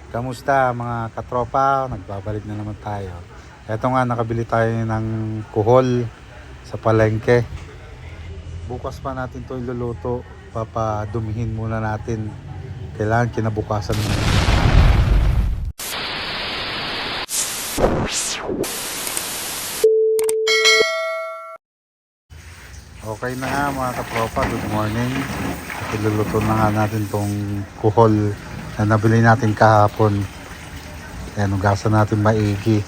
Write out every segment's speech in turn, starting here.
Kamusta mga katropa? Nagbabalik na naman tayo. Eto nga, nakabili tayo ng kuhol sa palengke. Bukas pa natin to iluluto. Papadumihin muna natin. Kailangan kinabukasan muna. Okay na nga mga katropa, good morning. At iluluto na nga natin tong kuhol na nabili natin kahapon. Ayan, ugasan natin maigi.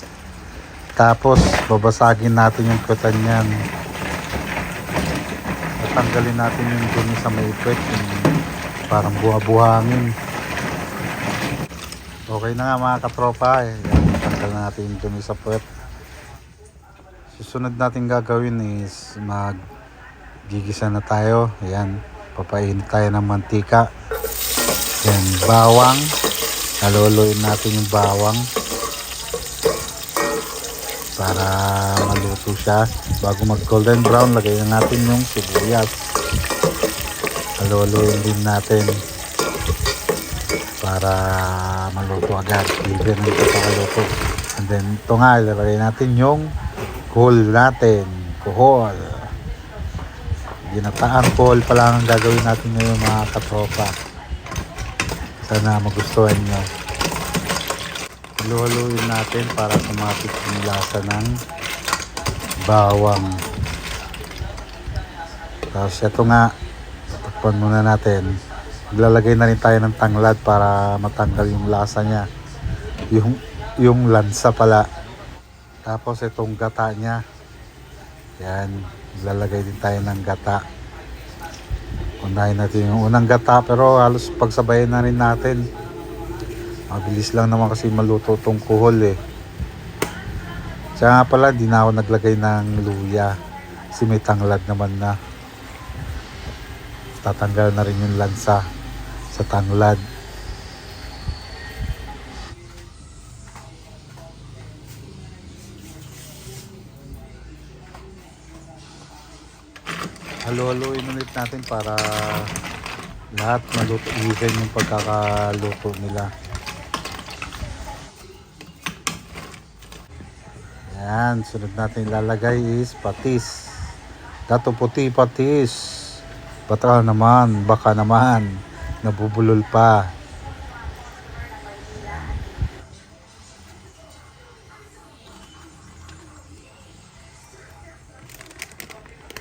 Tapos babasagin natin yung kutan niyan. Tanggalin natin yung dumi sa may ipwet, yung parang buha-buhangin. Okay na nga mga katropa, tanggal na natin yung dumi sa puwet. Susunod natin gagawin is gigisa na tayo. Ayan, papainit tayo ng mantika. Ayan, bawang. Haluluin natin yung bawang para maluto siya. Bago mag golden brown, lagay na natin yung sibuyas. Haluluin din natin para maluto agad. Even ito pakaluto. And then ito nga, ilagay natin yung kuhol natin. Kuhol. Ginataang kuhol pa lang ang gagawin natin ngayon mga katropa. Sana magustuhan nyo. Haluhaluin natin para tumapit yung lasa ng bawang. Tapos ito nga, takpan muna natin. Maglalagay na rin tayo ng tanglad para matanggal yung lasa niya. Yung lansa pala. Tapos itong gata niya. Yan, maglalagay din tayo ng gata. Unahin natin yung unang gata, pero halos pagsabayin na rin natin. Mabilis lang naman kasi maluto tong kuhol eh. Tsaka pala di na ako naglagay ng luya kasi may tanglad naman na. Tatanggal na rin yung lansa sa tanglad. Halu-haluin ulit natin para lahat maluto, even yung pagkakaluto nila. Yan, sunod natin ilalagay is patis. Dato puti patis. Baka naman, nabubulol pa.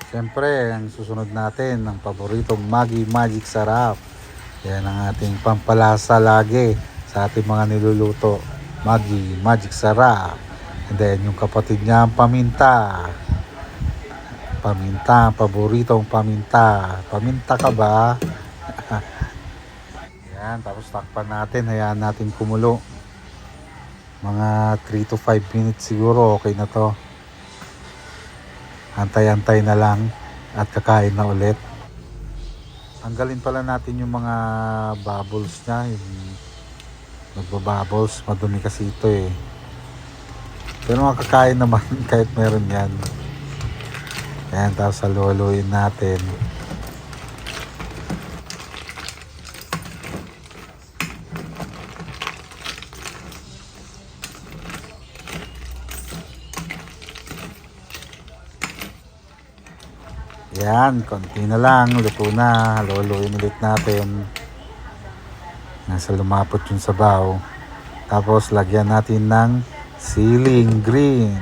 Siyempre, ang susunod natin, ang paboritong Maggi Magic Sarap. Yan ang ating pampalasa lagi sa ating mga niluluto. Maggi Magic Sarap. And then, yung kapatid niya, ang paminta. Paminta, paboritong paminta. Paminta ka ba? Yan, tapos takpan natin. Hayaan natin kumulo. Mga 3 to 5 minutes siguro, okay na to. Antay-antay na lang at kakain na ulit. Tanggalin pala natin yung mga bubbles niya. Yung nagbabubbles, madumi kasi ito eh. Pero makakain naman kahit meron yan. Ayan, tapos haluhaluin natin. Yan, konti na lang, luto na. Haluhaluin ulit natin. Nasa lumapot yung sabaw. Tapos lagyan natin ng siling green.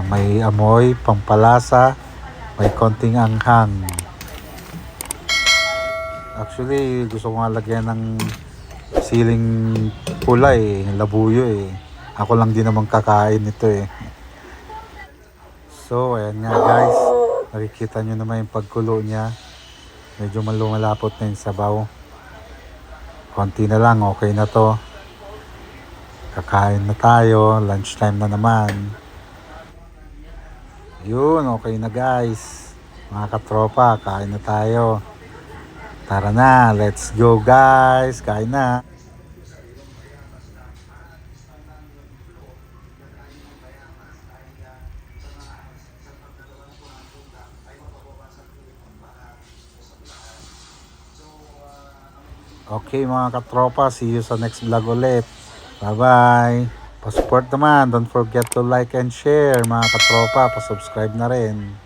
May amoy, pampalasa, may konting anghang. Actually, gusto ko nga lagyan ng siling pula eh, labuyo eh. Ako lang din naman kakain nito eh. So, ayan nga guys. Nakikita nyo naman yung pagkulo niya. Medyo lumalapot na yung sabaw. Konti na lang, okay na to. Kakain na tayo. Lunchtime na naman. Yun, okay na guys. Mga katropa, kain na tayo. Tara na, let's go guys. Kain na. Okay mga katropa, see you sa next vlog ulit. Bye bye. Pa-support naman, don't forget to like and share mga katropa, pa-subscribe na rin.